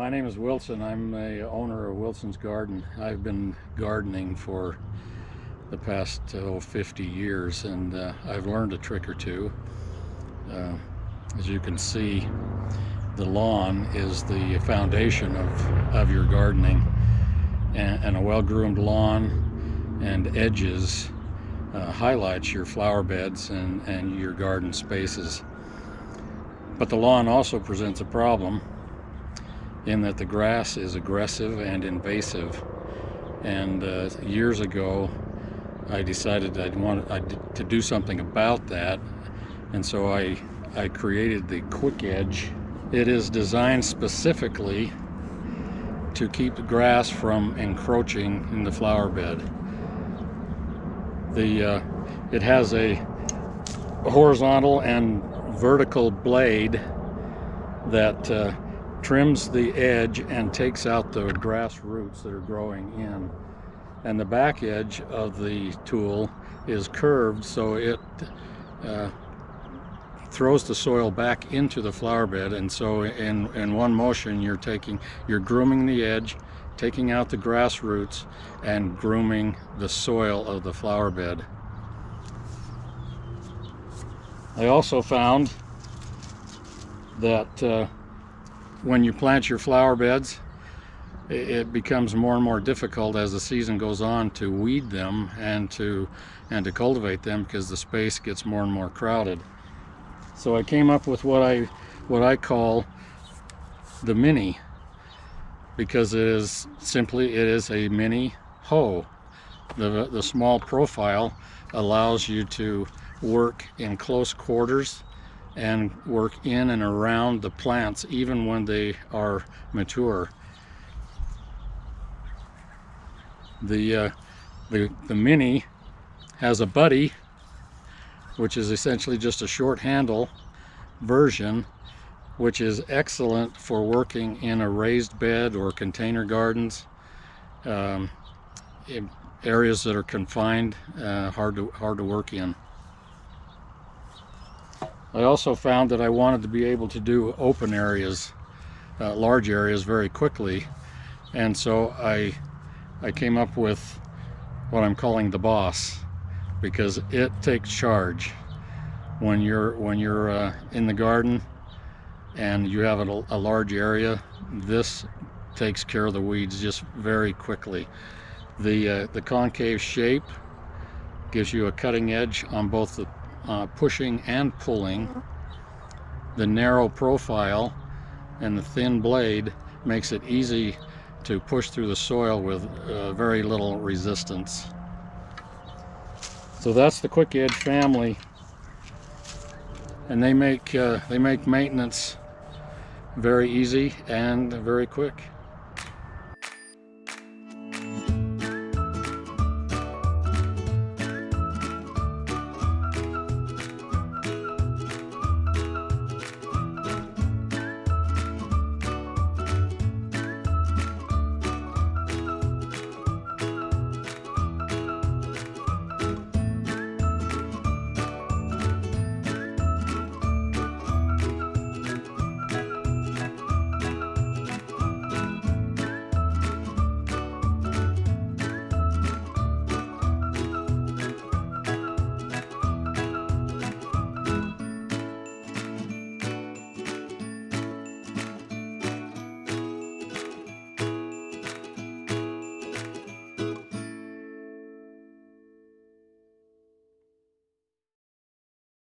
My name is Wilson. I'm the owner of Wilson's Garden. I've been gardening for the past 50 years, and I've learned a trick or two. As you can see, the lawn is the foundation of your gardening, and a well-groomed lawn and edges highlights your flower beds and your garden spaces. But the lawn also presents a problem in that the grass is aggressive and invasive, and years ago I decided I wanted to do something about that, and so I created the Kwik Edge. It is designed specifically to keep the grass from encroaching in the flower bed. It has a horizontal and vertical blade that trims the edge and takes out the grass roots that are growing in. And the back edge of the tool is curved, so it throws the soil back into the flower bed. And so in one motion you're grooming the edge, taking out the grass roots, and grooming the soil of the flower bed. I also found that when you plant your flower beds, it becomes more and more difficult as the season goes on to weed them and to cultivate them, because the space gets more and more crowded. So I came up with what I call the mini, because it is a mini hoe. The small profile allows you to work in close quarters and work in and around the plants even when they are mature. The mini has a buddy, which is essentially just a short handle version, which is excellent for working in a raised bed or container gardens, in areas that are confined, hard to work in. I also found that I wanted to be able to do open areas, large areas, very quickly, and so I came up with what I'm calling the boss, because it takes charge. When you're in the garden and you have a large area, this takes care of the weeds just very quickly. The concave shape gives you a cutting edge on both the pushing and pulling. The narrow profile and the thin blade makes it easy to push through the soil with very little resistance. So that's the Kwik Edge family, and they make maintenance very easy and very quick.